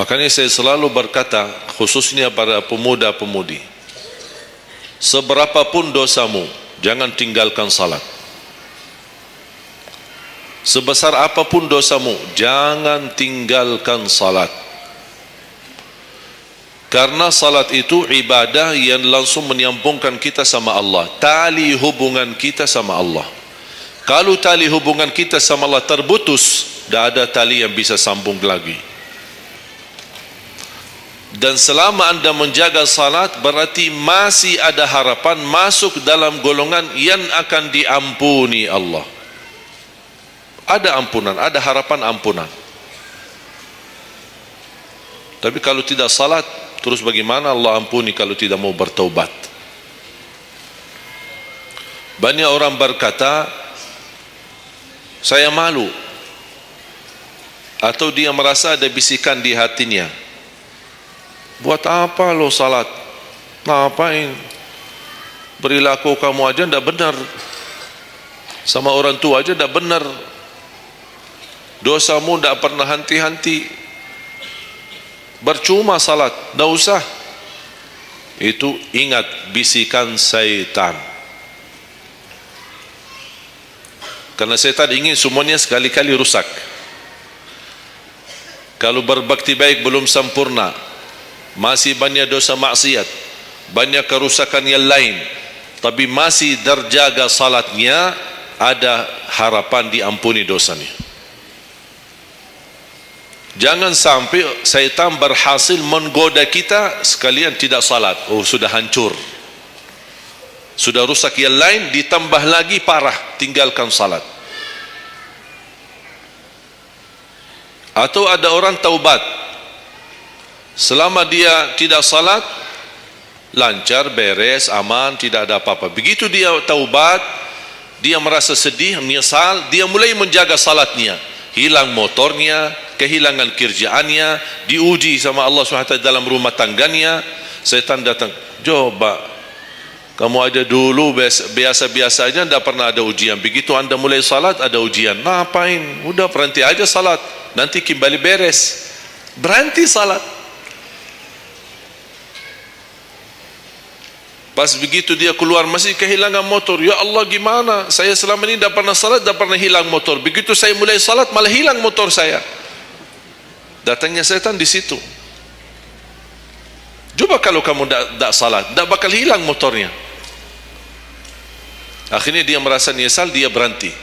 Makanya saya selalu berkata, khususnya para pemuda-pemudi, seberapapun dosamu, jangan tinggalkan salat. Sebesar apapun dosamu, jangan tinggalkan salat. Karena salat itu ibadah yang langsung menyambungkan kita sama Allah, tali hubungan kita sama Allah. Kalau tali hubungan kita sama Allah terputus, tidak ada tali yang bisa sambung lagi. Dan selama anda menjaga salat, berarti masih ada harapan masuk dalam golongan yang akan diampuni Allah. Ada ampunan, ada harapan ampunan. Tapi kalau tidak salat, terus bagaimana Allah ampuni kalau tidak mau bertaubat? Banyak orang berkata, saya malu, atau dia merasa ada bisikan di hatinya, buat apa lo salat? Ngapain? Perilaku kamu aja tidak benar, sama orang tua aja tidak benar, dosamu tidak pernah henti-henti, percuma salat, tidak usah. Itu ingat bisikan syaitan. Karena syaitan ingin semuanya sekali-kali rusak. Kalau berbakti baik belum sempurna, masih banyak dosa maksiat, banyak kerusakan yang lain, tapi masih terjaga salatnya, ada harapan diampuni dosanya. Jangan sampai syaitan berhasil menggoda kita sekalian tidak salat. Oh, sudah hancur, sudah rusak yang lain, ditambah lagi parah, tinggalkan salat. Atau ada orang taubat, selama dia tidak salat, lancar, beres, aman, tidak ada apa-apa. Begitu dia taubat, dia merasa sedih, menyesal, dia mulai menjaga salatnya. Hilang motornya, kehilangan kerjaannya, diuji sama Allah SWT dalam rumah tangganya. Setan datang, coba kamu aja dulu biasa-biasa aja, tidak pernah ada ujian. Begitu anda mulai salat, ada ujian. Ngapain? Udah berhenti aja salat, nanti kembali beres. Berhenti salat. Pas begitu dia keluar masih kehilangan motor. Ya Allah, gimana? Saya selama ini tidak pernah salat, tidak pernah hilang motor. Begitu saya mulai salat, malah hilang motor saya. Datangnya setan di situ. Coba kalau kamu tidak salat, tidak bakal hilang motornya. Akhirnya dia merasa nyesal, dia berhenti.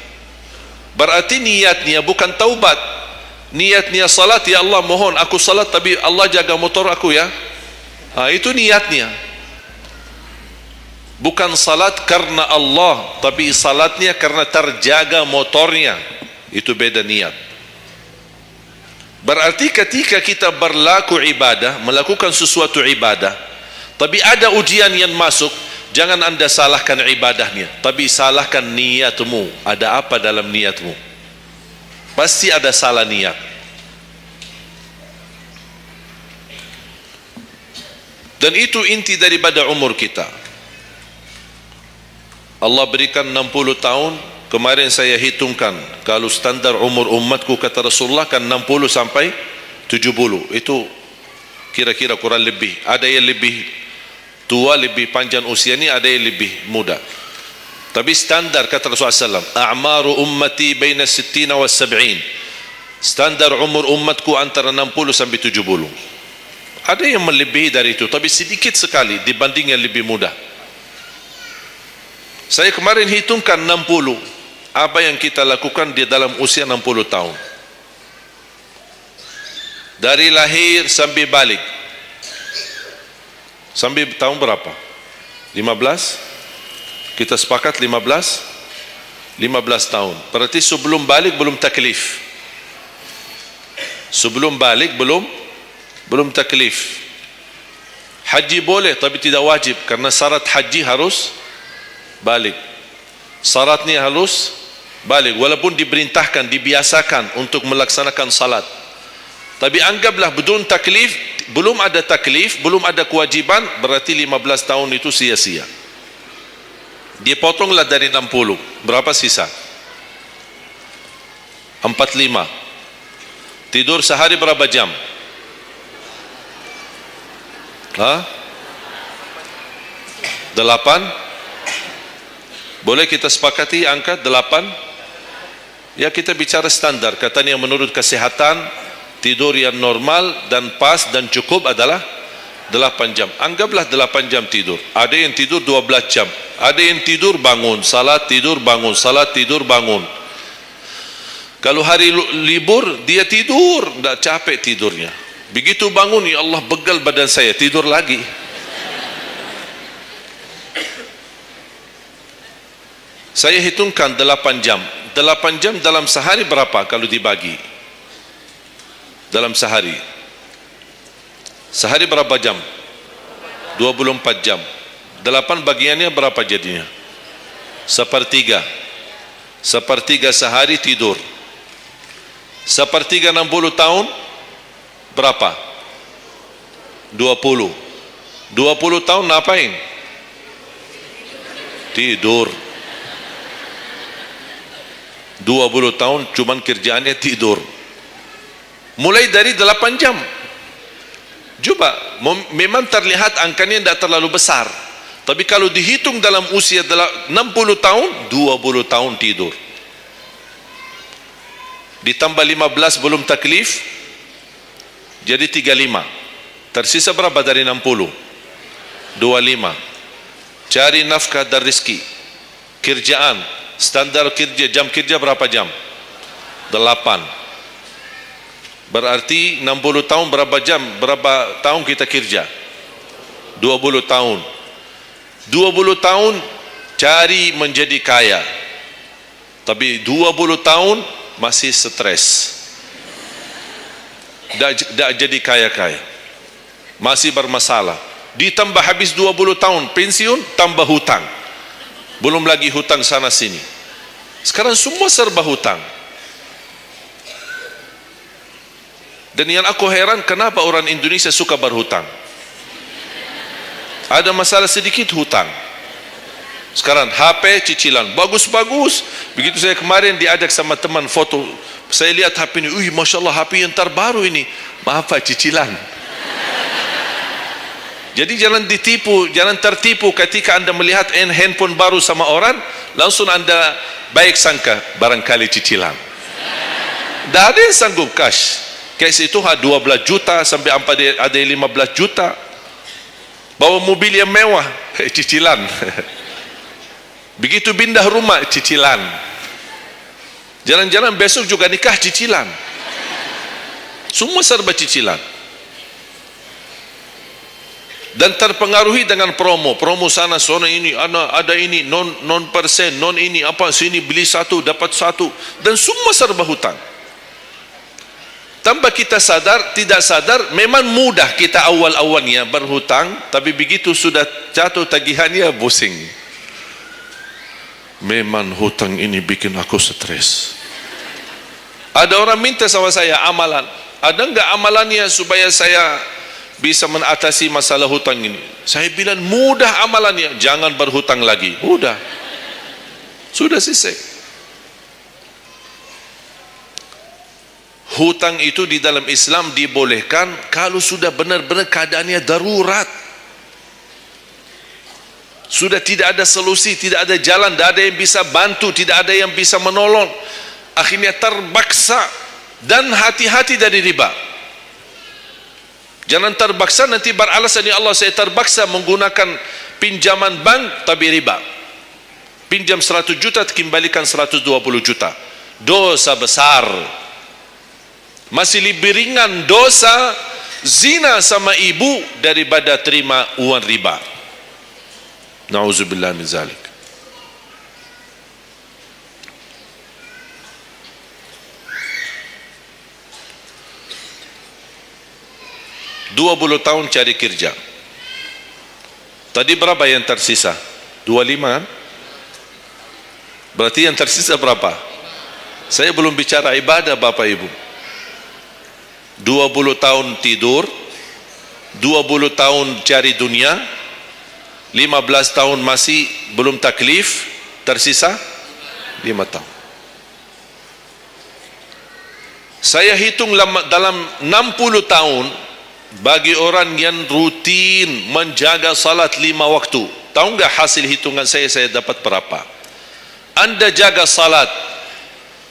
Berarti niatnya bukan taubat. Niatnya salat, ya Allah mohon aku salat tapi Allah jaga motor aku ya. Itu niatnya. Bukan salat karena Allah, tapi salatnya karena terjaga motornya. Itu beda niat. Berarti ketika kita berlaku ibadah, melakukan sesuatu ibadah, tapi ada ujian yang masuk, jangan anda salahkan ibadahnya, tapi salahkan niatmu. Ada apa dalam niatmu? Pasti ada salah niat. Dan itu inti daripada umur kita. Allah berikan 60 tahun. Kemarin saya hitungkan, kalau standar umur umatku kata Rasulullah kan 60 sampai 70. Itu kira-kira kurang lebih. Ada yang lebih tua, lebih panjang usianya, ada yang lebih muda. Tapi standar kata Rasulullah SAW, a'maru ummati baina 60 wa 70. Standar umur umatku antara 60 sampai 70. Ada yang melebihi dari itu, tapi sedikit sekali dibanding yang lebih muda. Saya kemarin hitungkan 60. Apa yang kita lakukan di dalam usia 60 tahun. Dari lahir sampai balik. Sampai tahun berapa? 15? Kita sepakat 15? 15 tahun. Berarti sebelum balik belum taklif. Sebelum balik belum taklif. Haji boleh tapi tidak wajib, karena syarat haji harus balik. Syaratnya harus balik, walaupun diperintahkan, dibiasakan untuk melaksanakan salat. Tapi anggaplah bedun taklif, belum ada taklif, belum ada kewajiban, berarti 15 tahun itu sia-sia. Dipotonglah dari 60, berapa sisa? 45. Tidur sehari berapa jam? Ha? 8? Boleh kita sepakati angka 8? Ya, kita bicara standar. Katanya menurut kesehatan, tidur yang normal dan pas dan cukup adalah 8 jam. Anggaplah 8 jam tidur. Ada yang tidur 12 jam. Ada yang tidur bangun, salat tidur bangun, salat tidur bangun. Kalau hari libur, dia tidur, tidak capek tidurnya. Begitu bangun, ya Allah, begal badan saya, tidur lagi. Saya hitungkan 8 jam. 8 jam dalam sehari berapa kalau dibagi? Dalam sehari. Sehari berapa jam? 24 jam. 8 bagiannya berapa jadinya? Sepertiga. Sepertiga sehari tidur. Sepertiga 60 tahun berapa? 20. 20 tahun ngapain? Tidur. 20 tahun cuman kerjaannya tidur. Mulai dari 8 jam. Coba, memang terlihat angkanya tidak terlalu besar. Tapi kalau dihitung dalam usia 60 tahun, 20 tahun tidur. Ditambah 15 belum taklif, jadi 35. Tersisa berapa dari 60? 25. Cari nafkah dan rezeki. Kerjaan, standar kerja, jam kerja berapa jam? 8. Berarti 60 tahun berapa jam? Berapa tahun kita kerja? 20 tahun. 20 tahun cari menjadi kaya. Tapi 20 tahun masih stres. Tak jadi kaya-kaya. Masih bermasalah. Ditambah habis 20 tahun pensiun, tambah hutang. Belum lagi hutang sana sini. Sekarang semua serba hutang. Dan yang aku heran, kenapa orang Indonesia suka berhutang? Ada masalah sedikit hutang. Sekarang HP cicilan bagus-bagus. Begitu saya kemarin diajak sama teman foto, saya lihat HP ini, Masya Allah, HP yang terbaru ini. Maaf Pak, cicilan. Jadi jangan ditipu, jangan tertipu ketika anda melihat handphone baru sama orang, langsung anda baik sangka barangkali cicilan. Tidak ada yang sanggup cash. Cash itu 12 juta sampai ada 15 juta. Bawa mobil yang mewah, cicilan. Begitu pindah rumah, cicilan. Jalan-jalan besok juga nikah, cicilan. Semua serba cicilan. Dan terpengaruhi dengan promo sana ini, ada ini non persen, non ini apa, sini beli satu dapat satu, dan semua serba hutang. Tanpa kita sadar, tidak sadar, memang mudah kita awal-awalnya berhutang, tapi begitu sudah jatuh tagihannya, pusing. Memang hutang ini bikin aku stres. Ada orang minta sama saya amalan. Ada enggak amalannya supaya saya bisa mengatasi masalah hutang ini? Saya bilang mudah amalannya, jangan berhutang lagi. Udah, sudah selesai. Hutang itu di dalam Islam dibolehkan kalau sudah benar-benar keadaannya darurat, sudah tidak ada solusi, tidak ada jalan, tidak ada yang bisa bantu, tidak ada yang bisa menolong, akhirnya terpaksa. Dan hati-hati dari riba. Jangan terpaksa nanti beralasan, ya Allah saya terpaksa menggunakan pinjaman bank tapi riba. Pinjam 100 juta kembalikan 120 juta. Dosa besar. Masih lebih ringan dosa zina sama ibu daripada terima uang riba. Na'udzubillah min zalik. Dua 20 tahun cari kerja. Tadi berapa yang tersisa? 25 kan? Berarti yang tersisa berapa? Saya belum bicara ibadah Bapak Ibu. 20 tahun tidur, 20 tahun cari dunia, 15 tahun masih belum taklif, tersisa 5 tahun. Saya hitung dalam 60 tahun bagi orang yang rutin menjaga salat 5 waktu, tahu enggak hasil hitungan saya dapat berapa? Anda jaga salat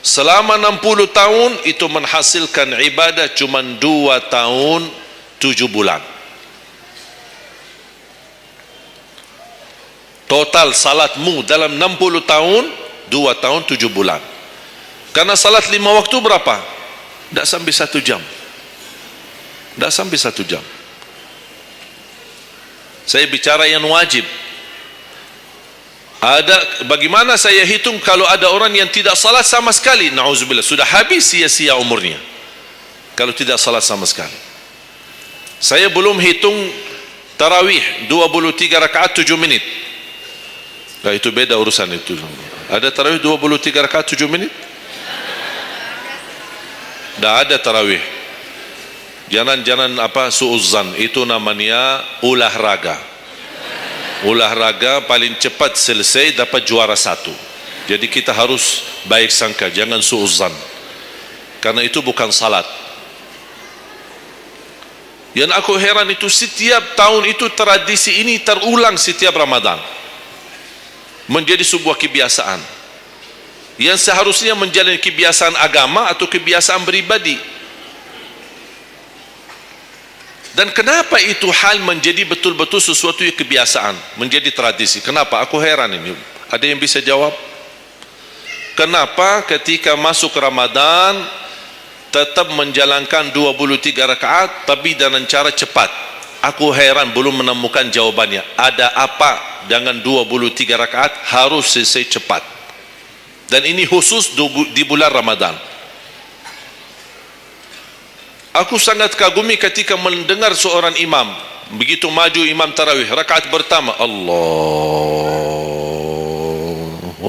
selama 60 tahun, itu menghasilkan ibadah cuma 2 tahun 7 bulan. Total salatmu dalam 60 tahun 2 tahun 7 bulan. Karena salat 5 waktu berapa? Tidak sampai 1 jam. Tidak sampai 1 jam. Saya bicara yang wajib. Ada, bagaimana saya hitung kalau ada orang yang tidak salat sama sekali? Na'udzubillah, sudah habis sia-sia umurnya kalau tidak salat sama sekali. Saya belum hitung tarawih 23 rakaat 7 menit. Nah, itu beda urusan itu. Ada tarawih 23 rakaat 7 menit? Tidak ada tarawih. Jangan suuzan, itu namanya olahraga. Olahraga paling cepat selesai dapat juara 1. Jadi kita harus baik sangka, jangan suuzan, karena itu bukan salat. Yang aku heran itu setiap tahun itu tradisi ini terulang setiap Ramadan, menjadi sebuah kebiasaan yang seharusnya menjalani kebiasaan agama atau kebiasaan beribadi. Dan kenapa itu hal menjadi betul-betul sesuatu yang kebiasaan, menjadi tradisi? Kenapa? Aku heran ini. Ada yang bisa jawab? Kenapa ketika masuk Ramadan tetap menjalankan 23 rakaat tapi dengan cara cepat? Aku heran belum menemukan jawabannya. Ada apa dengan 23 rakaat harus selesai cepat? Dan ini khusus di bulan Ramadan. Aku sangat kagumi ketika mendengar seorang imam begitu maju imam tarawih rakaat pertama, Allahu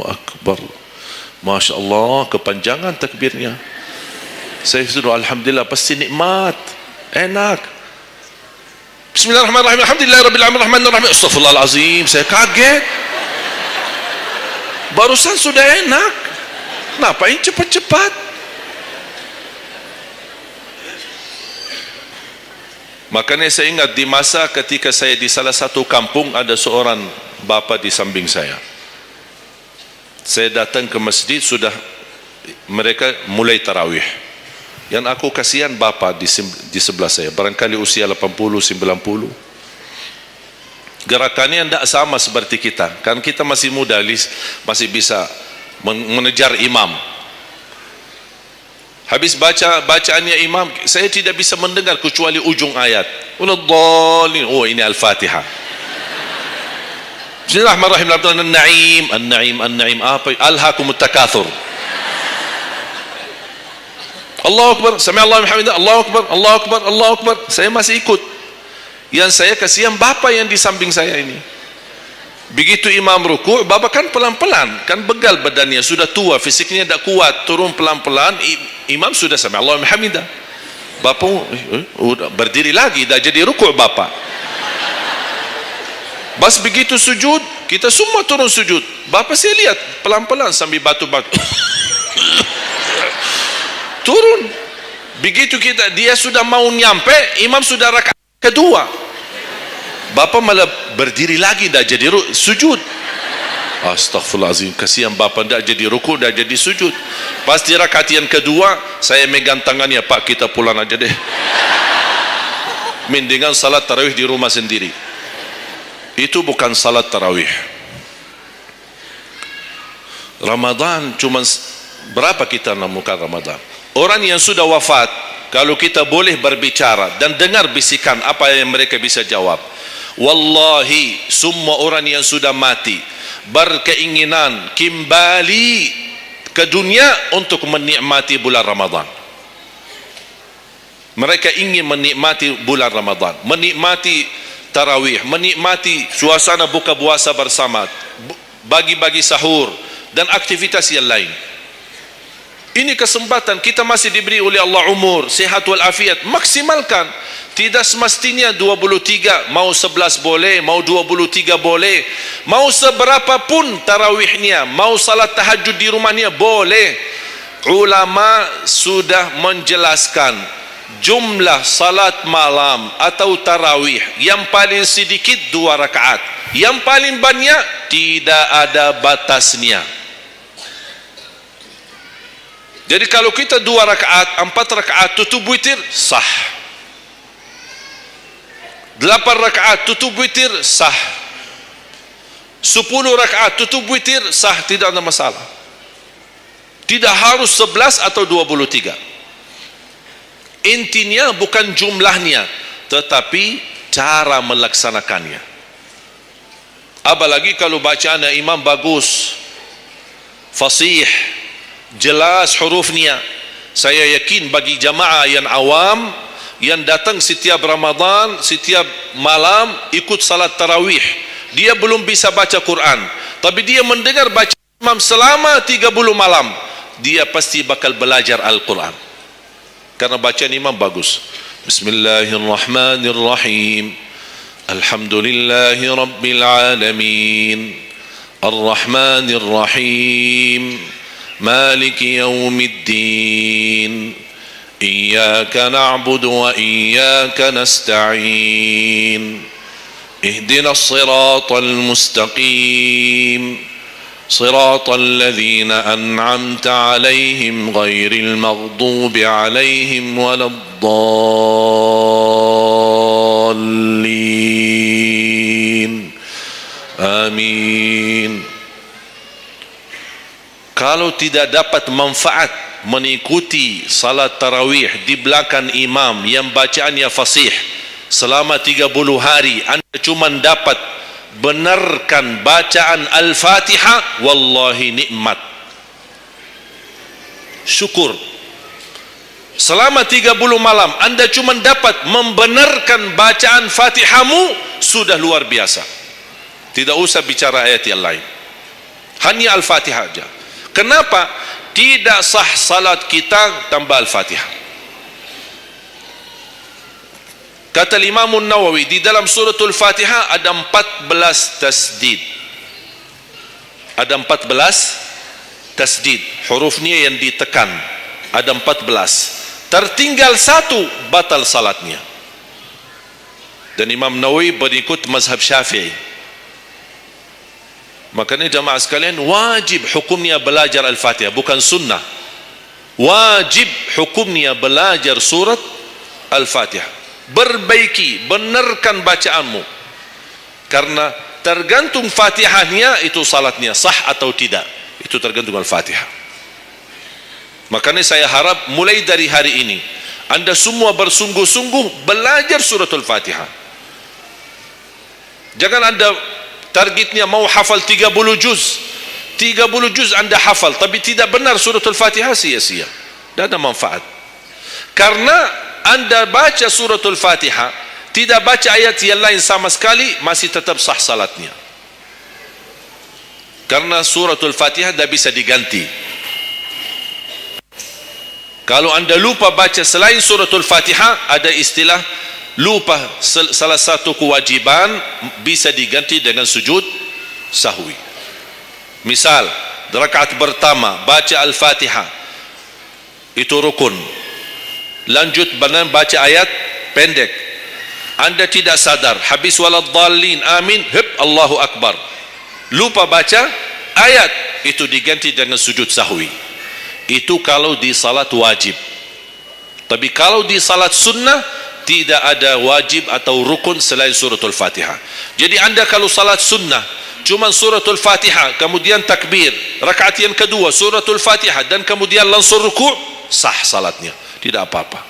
Akbar, Masya Allah, kepanjangan takbirnya. Saya sudah alhamdulillah, pasti nikmat, enak. Bismillahirrahmanirrahim, alhamdulillahirabbil alamin, arrahmanirrahim, astaghfirullahalazim. Saya kaget, barusan sudah enak, ngapain cepat-cepat? Makanya saya ingat di masa ketika saya di salah satu kampung, ada seorang bapa di samping saya. Saya datang ke masjid, sudah mereka mulai tarawih. Yang aku kasihan bapa di sebelah saya, barangkali usia 80-90. Gerakannya tidak sama seperti kita. Kan kita masih muda, masih bisa mengejar imam. Habis bacaannya imam, saya tidak bisa mendengar kecuali ujung ayat. Oh, ini Al-Fatihah. Bismillahirrahmanirrahim. An-Na'im. Apa? Alhaakumut takatsur. Allahu Akbar. Sami'allahu liman hamidah. Allahu Akbar. Allahu Akbar. Allahu Akbar. Saya masih ikut. Yang saya kasihan bapa yang di samping saya ini. Begitu imam ruku', bapa kan pelan-pelan, kan begal badannya, sudah tua, fisiknya tidak kuat, turun pelan-pelan. Imam sudah sami'allahu liman hamidah. Bapa berdiri lagi, dah jadi ruku' bapa. Bas begitu sujud, kita semua turun sujud. Bapa saya lihat pelan-pelan sambil batu-batu. Turun. Begitu dia sudah mau nyampe, imam sudah rakaat kedua. Bapa malah berdiri lagi, dah jadi sujud. Astaghfirullahaladzim, kasihan bapa, dah jadi ruku', dah jadi sujud. Pasti rakaat yang kedua, saya megang tangannya, Pak, kita pulang aja deh. Mendingan salat tarawih di rumah sendiri. Itu bukan salat tarawih. Ramadan cuma berapa kita menemukan Ramadan? Orang yang sudah wafat, kalau kita boleh berbicara dan dengar bisikan, apa yang mereka bisa jawab? Wallahi, semua orang yang sudah mati berkeinginan kembali ke dunia untuk menikmati bulan Ramadan. Mereka ingin menikmati bulan Ramadan, menikmati tarawih, menikmati suasana buka puasa bersama, bagi-bagi sahur dan aktivitas yang lain. Ini kesempatan, kita masih diberi oleh Allah umur, sehat walafiat, maksimalkan. Tidak semestinya 23, mau 11 boleh, mau 23 boleh, mau seberapa pun tarawihnya, mau salat tahajud di rumahnya boleh. Ulama sudah menjelaskan jumlah salat malam atau tarawih yang paling sedikit 2 rakaat, yang paling banyak tidak ada batasnya. Jadi kalau kita 2 rakaat, 4 rakaat tutup witir, sah. 8 rakaat tutup witir, sah. 10 rakaat tutup witir, sah, tidak ada masalah. Tidak harus 11 atau 23. Intinya bukan jumlahnya, tetapi cara melaksanakannya. Apalagi kalau bacaan imam bagus, fasih, jelas hurufnya. Saya yakin bagi jamaah yang awam, yang datang setiap Ramadan, setiap malam ikut salat tarawih, dia belum bisa baca Quran, tapi dia mendengar baca imam selama 30 malam, dia pasti bakal belajar Al-Quran karena bacaan imam bagus. Bismillahirrahmanirrahim. Alhamdulillahi rabbil alamin. Ar-Rahmanir Rahim. Maliki yaumiddin. Iyyaka na'budu wa iyyaka nasta'in. Ihdinas siratal mustaqim. صراط الذين أنعمت عليهم غير المغضوب عليهم ولا الضالين آمين. Kalau tidak dapat manfaat mengikuti salat tarawih di belakang imam yang bacaannya fasih selama 30 hari, anda cuma dapat benarkan bacaan Al-Fatihah, wallahi nikmat, syukur. Selama 30 malam anda cuma dapat membenarkan bacaan Fatihahmu, sudah luar biasa. Tidak usah bicara ayat yang lain, hanya Al-Fatihah saja. Kenapa? Tidak sah salat kita tanpa Al-Fatihah. Kata Imam Nawawi, di dalam suratul Fatihah ada 14 tasdid. Ada 14 tasdid, hurufnya yang ditekan. Ada 14. Tertinggal 1, batal salatnya. Dan Imam Nawawi berikut mazhab Syafi'i. Makanya jamaah sekalian, wajib hukumnya belajar Al-Fatihah, bukan sunnah. Wajib hukumnya belajar surat Al-Fatihah. Perbaiki, benarkan bacaanmu, karena tergantung Fatihahnya itu salatnya sah atau tidak, itu tergantung Al-Fatihah. Makanya saya harap mulai dari hari ini anda semua bersungguh-sungguh belajar suratul Fatihah. Jangan anda targetnya mau hafal 30 juz anda hafal, tapi tidak benar suratul Fatihah, sia-sia, tidak ada manfaat. Karena anda baca suratul Fatihah, tidak baca ayat yang lain sama sekali, masih tetap sah salatnya. Karena suratul Fatihah tidak bisa diganti. Kalau anda lupa baca selain suratul Fatihah, ada istilah lupa salah satu kewajiban, bisa diganti dengan sujud sahwi. Misal, rakaat pertama baca Al-Fatihah, itu rukun. Lanjut baca ayat pendek, anda tidak sadar, habis waladdallin amin, Allahu Akbar, lupa baca ayat, itu diganti dengan sujud sahwi. Itu kalau di salat wajib. Tapi kalau di salat sunnah, tidak ada wajib atau rukun selain suratul Fatihah. Jadi anda kalau salat sunnah cuma suratul Fatihah, kemudian takbir, rakaat yang kedua suratul Fatihah, dan kemudian langsung ruku', sah salatnya, tidak apa-apa.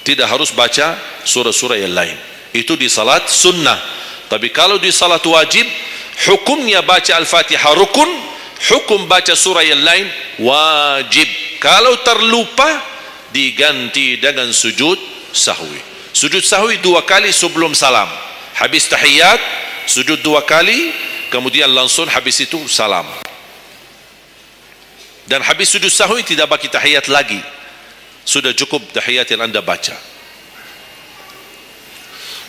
Tidak harus baca surah-surah yang lain. Itu di salat sunnah. Tapi kalau di salat wajib, hukumnya baca Al-Fatihah rukun, hukum baca surah yang lain wajib. Kalau terlupa, diganti dengan sujud sahwi. Sujud sahwi 2 kali sebelum salam. Habis tahiyat, sujud 2 kali, kemudian langsung habis itu salam. Dan habis sujud sahwi tidak bagi tahiyat lagi, sudah cukup tahiyat yang anda baca.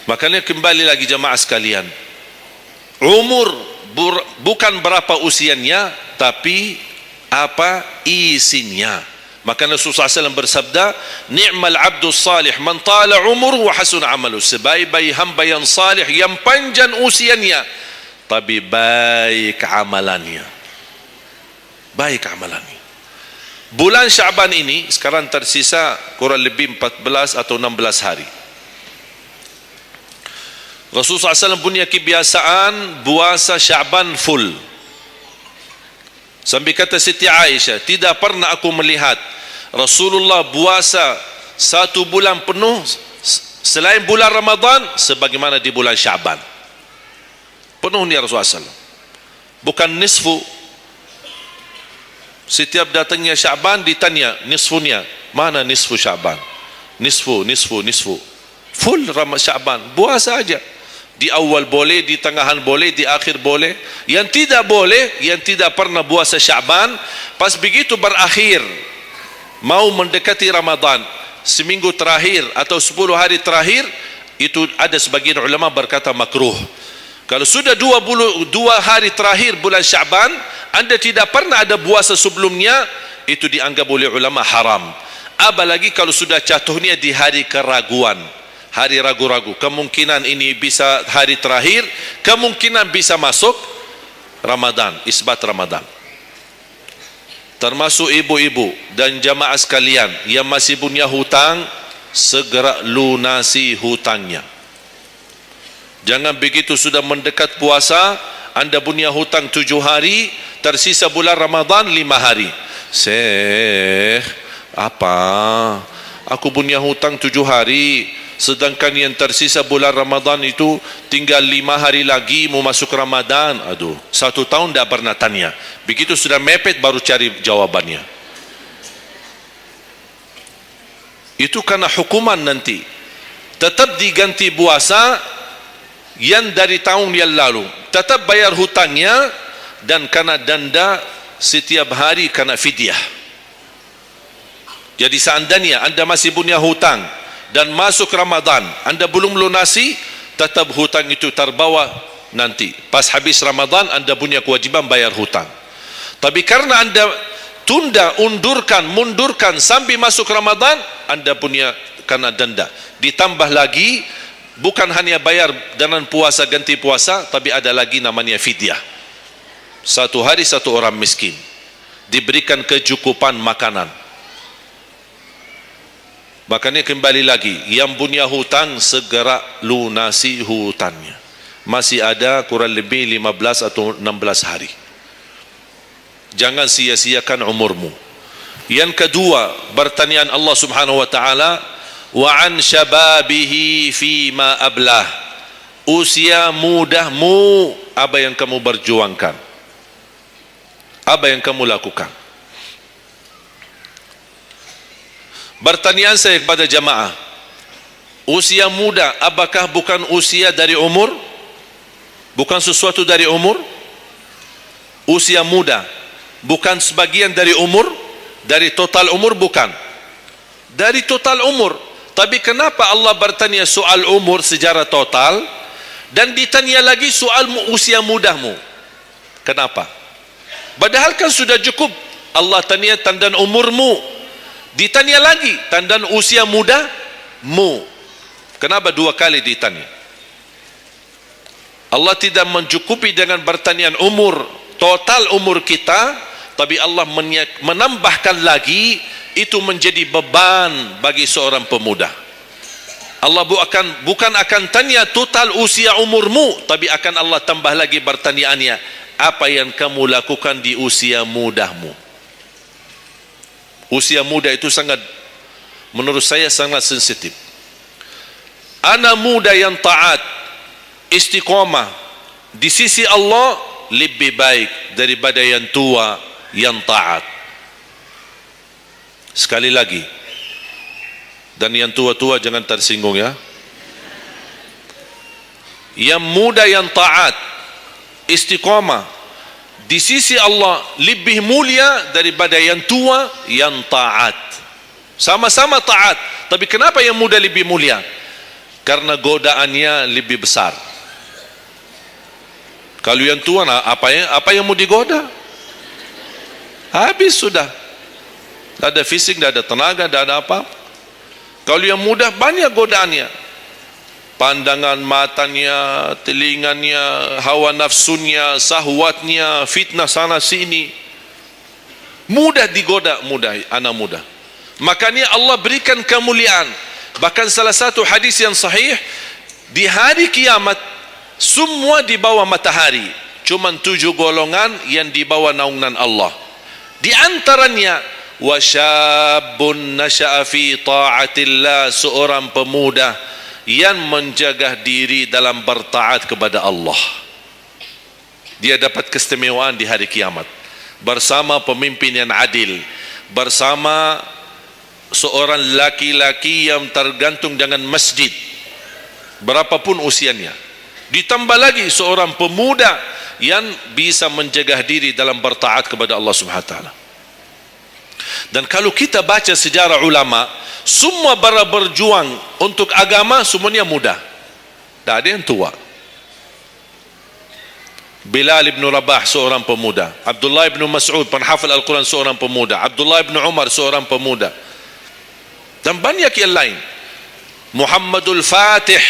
Makanya kembali lagi jamaah sekalian, umur bukan berapa usianya, tapi apa isinya. Maka Rasulullah SAW bersabda, ni'mal abdus salih man tala umur wa hasun amalu. Sebaik-baik hamba yang salih, yang panjang usianya, tapi baik amalannya. Baik amalannya. Bulan Syaban ini sekarang tersisa kurang lebih 14 atau 16 hari. Rasulullah SAW punya kebiasaan puasa Syaban full. Sampai kata Siti Aisyah, tidak pernah aku melihat Rasulullah puasa 1 bulan penuh selain bulan Ramadan sebagaimana di bulan Syaban. Penuh ni Rasulullah SAW. Bukan nisfu. Setiap datangnya Syaban ditanya nisfunya, mana nisfu Syaban? Nisfu. Full Syaban, puasa aja. Di awal boleh, di tengahan boleh, di akhir boleh. Yang tidak boleh, yang tidak pernah puasa Syaban, pas begitu berakhir, mau mendekati Ramadan, seminggu terakhir atau 10 hari terakhir, itu ada sebagian ulama berkata makruh. Kalau sudah 2 hari terakhir bulan Syaban, anda tidak pernah ada puasa sebelumnya, itu dianggap oleh ulama haram. Apalagi kalau sudah jatuhnya di hari keraguan, hari ragu-ragu, kemungkinan ini bisa hari terakhir, kemungkinan bisa masuk Ramadan, isbat Ramadan. Termasuk ibu-ibu dan jamaah sekalian yang masih punya hutang, segera lunasi hutangnya. Jangan begitu sudah mendekat puasa, anda punya hutang 7 hari, tersisa bulan Ramadan 5 hari. Syekh, apa? Aku punya hutang 7 hari, sedangkan yang tersisa bulan Ramadan itu tinggal 5 hari lagi mau masuk Ramadan. Aduh, 1 tahun tidak pernah tanya. Begitu sudah mepet baru cari jawabannya. Itu karena hukuman nanti. Tetap diganti puasa yang dari tahun yang lalu, tetap bayar hutangnya, dan kena denda setiap hari, kena fidyah. Jadi seandainya anda masih punya hutang dan masuk Ramadan, anda belum lunasi, tetap hutang itu terbawa nanti. Pas habis Ramadan, anda punya kewajiban bayar hutang. Tapi karena anda tunda, mundurkan sampai masuk Ramadan, anda punya kena denda. Ditambah lagi, bukan hanya bayar dengan puasa ganti puasa, tapi ada lagi namanya fidyah. 1 hari 1 orang miskin diberikan kecukupan makanan. Makanya kembali lagi, yang punya hutang segera lunasi hutangnya. Masih ada kurang lebih 15 atau 16 hari. Jangan sia-siakan umurmu. Yang kedua, pertanyaan Allah Subhanahu wa taala, wa an syababihi fima ablah. Usia mudahmu, apa yang kamu berjuangkan? Apa yang kamu lakukan? Pertanyaan saya kepada jamaah, usia muda apakah bukan usia dari umur? Bukan sesuatu dari umur? Usia muda bukan sebagian dari umur? Dari total umur? Bukan. Dari total umur. Tapi kenapa Allah bertanya soal umur secara total dan ditanya lagi soal usia mudahmu? Kenapa? Padahal kan sudah cukup Allah tanya tanda umurmu, ditanya lagi tanda usia mudamu. Kenapa 2 kali ditanya? Allah tidak mencukupi dengan pertanyaan umur, total umur kita, tapi Allah menambahkan lagi, itu menjadi beban bagi seorang pemuda. Allah bukan akan tanya total usia umurmu, tapi akan Allah tambah lagi pertanyaannya, apa yang kamu lakukan di usia mudahmu? Usia muda itu sangat, menurut saya sangat sensitif. Anak muda yang taat, istiqomah di sisi Allah lebih baik daripada yang tua yang taat. Sekali lagi, dan yang tua-tua jangan tersinggung ya. Yang muda yang taat, istiqamah di sisi Allah lebih mulia daripada yang tua yang taat. Sama-sama taat, tapi kenapa yang muda lebih mulia? Karena godaannya lebih besar. Kalau yang tua, apa yang mau digoda? Habis sudah. Tak ada fisik, tak ada tenaga, tak ada apa. Kalau yang muda, banyak godaannya. Pandangan matanya, telinganya, hawa nafsunya, sahwatnya, fitnah sana sini. Mudah digoda, anak muda. Makanya Allah berikan kemuliaan. Bahkan salah satu hadis yang sahih, di hari kiamat semua di bawah matahari, cuma 7 golongan yang di bawah naungan Allah. Di antaranya wasyabun nasya'a fi ta'atillah, seorang pemuda yang menjaga diri dalam bertaat kepada Allah. Dia dapat keistimewaan di hari kiamat bersama pemimpin yang adil, bersama seorang laki-laki yang tergantung dengan masjid berapapun usianya, ditambah lagi seorang pemuda yang bisa menjaga diri dalam bertaat kepada Allah Subhanahu wa taala. Dan kalau kita baca sejarah ulama, semua para berjuang untuk agama semuanya muda, tak ada yang tua. Bilal ibn Rabah seorang pemuda, Abdullah ibn Mas'ud penghafal Al-Quran seorang pemuda, Abdullah ibn Umar seorang pemuda, dan banyak yang lain. Muhammadul Fatih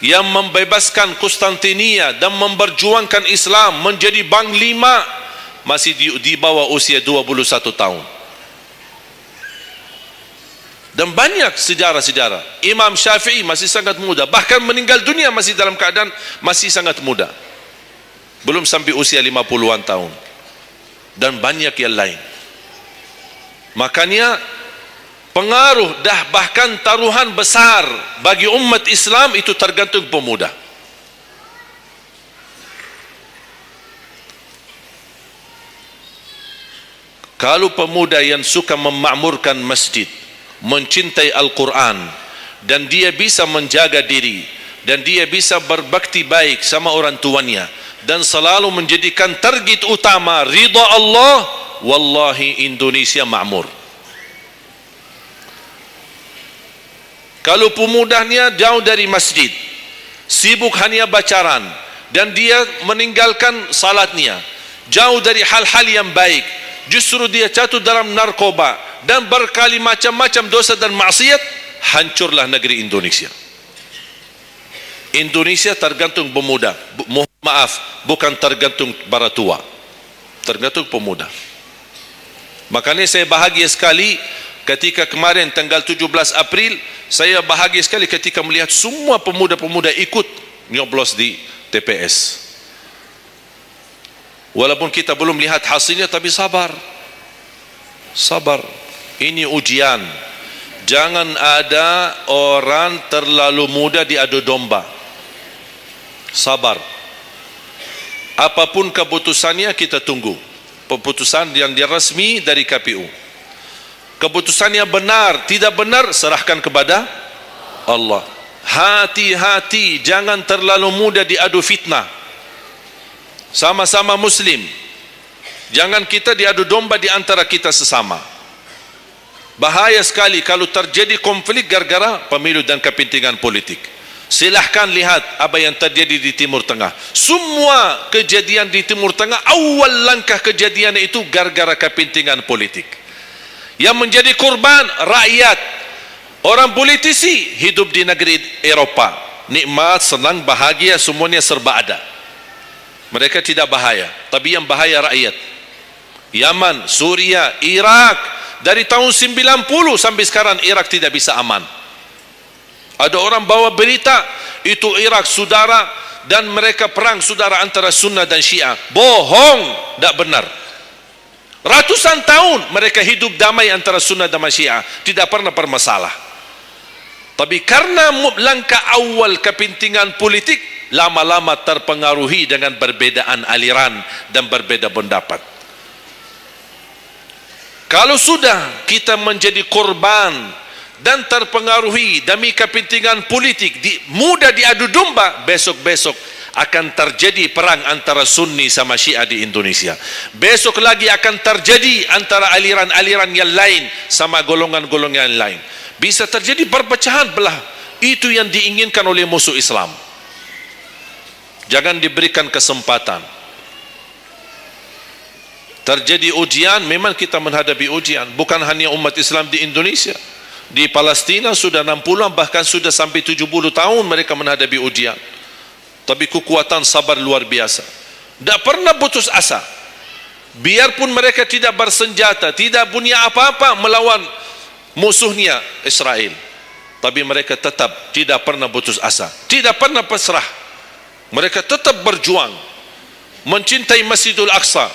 yang membebaskan Konstantinia dan memperjuangkan Islam menjadi panglima, masih di bawah usia 21 tahun. Dan banyak sejarah-sejarah. Imam Syafi'i masih sangat muda, bahkan meninggal dunia masih dalam keadaan masih sangat muda, belum sampai usia 50-an tahun. Dan banyak yang lain. Makanya pengaruh bahkan taruhan besar bagi umat Islam itu tergantung pemuda. Kalau pemuda yang suka memakmurkan masjid, mencintai Al-Quran, dan dia bisa menjaga diri, dan dia bisa berbakti baik sama orang tuanya, dan selalu menjadikan target utama ridha Allah, wallahi Indonesia makmur. Kalau pemudanya jauh dari masjid, sibuk hanya bacaran, dan dia meninggalkan salatnya, jauh dari hal-hal yang baik, justru dia jatuh dalam narkoba dan berkali macam-macam dosa dan maksiat, hancurlah negeri Indonesia. Indonesia tergantung pemuda. Maaf, bukan tergantung para tua, tergantung pemuda. Makanya saya bahagia sekali ketika kemarin tanggal 17 April, saya bahagia sekali ketika melihat semua pemuda-pemuda ikut nyoblos di TPS. Walaupun kita belum lihat hasilnya, tapi sabar. Sabar. Ini ujian. Jangan ada orang terlalu muda diadu domba. Sabar. Apapun keputusannya kita tunggu. Keputusan yang resmi dari KPU. Keputusan yang benar, tidak benar, serahkan kepada Allah. Hati-hati, jangan terlalu muda diadu fitnah. Sama-sama Muslim, jangan kita diadu domba di antara kita sesama. Bahaya sekali kalau terjadi konflik gara-gara pemilu dan kepentingan politik. Silahkan lihat apa yang terjadi di Timur Tengah. Semua kejadian di Timur Tengah, awal langkah kejadian itu gara-gara kepentingan politik. Yang menjadi korban rakyat. Orang politisi hidup di negeri Eropa, nikmat, senang, bahagia, semuanya serba ada. Mereka tidak bahaya, tapi yang bahaya rakyat. Yaman, Suria, Irak, dari tahun 90 sampai sekarang Irak tidak bisa aman. Ada orang bawa berita itu Irak saudara, dan mereka perang saudara antara Sunnah dan Syiah. Bohong, tidak benar. Ratusan tahun mereka hidup damai antara Sunnah dan Syiah, tidak pernah bermasalah. Tapi karena langkah awal kepentingan politik, lama-lama terpengaruhi dengan perbedaan aliran dan berbeda pendapat. Kalau sudah kita menjadi korban dan terpengaruhi demi kepentingan politik, mudah diadu domba, besok-besok akan terjadi perang antara Sunni sama Syiah di Indonesia. Besok lagi akan terjadi antara aliran-aliran yang lain sama golongan-golongan yang lain. Bisa terjadi perpecahan belah. Itu yang diinginkan oleh musuh Islam. Jangan diberikan kesempatan. terjadi ujian, memang kita menghadapi ujian. Bukan hanya umat Islam di Indonesia, di Palestina sudah 60, bahkan sudah sampai 70 tahun mereka menghadapi ujian. Tapi kekuatan sabar luar biasa, tidak pernah putus asa. Biarpun mereka tidak bersenjata, tidak punya apa-apa melawan musuhnya Israel, tapi mereka tetap tidak pernah putus asa, tidak pernah pasrah. Mereka tetap berjuang mencintai Masjidul Aqsa.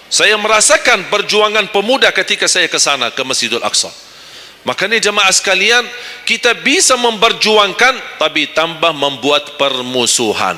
Saya merasakan perjuangan pemuda ketika saya ke sana, ke Masjidul Aqsa. Makanya jemaah sekalian, kita bisa memperjuangkan tapi tambah membuat permusuhan.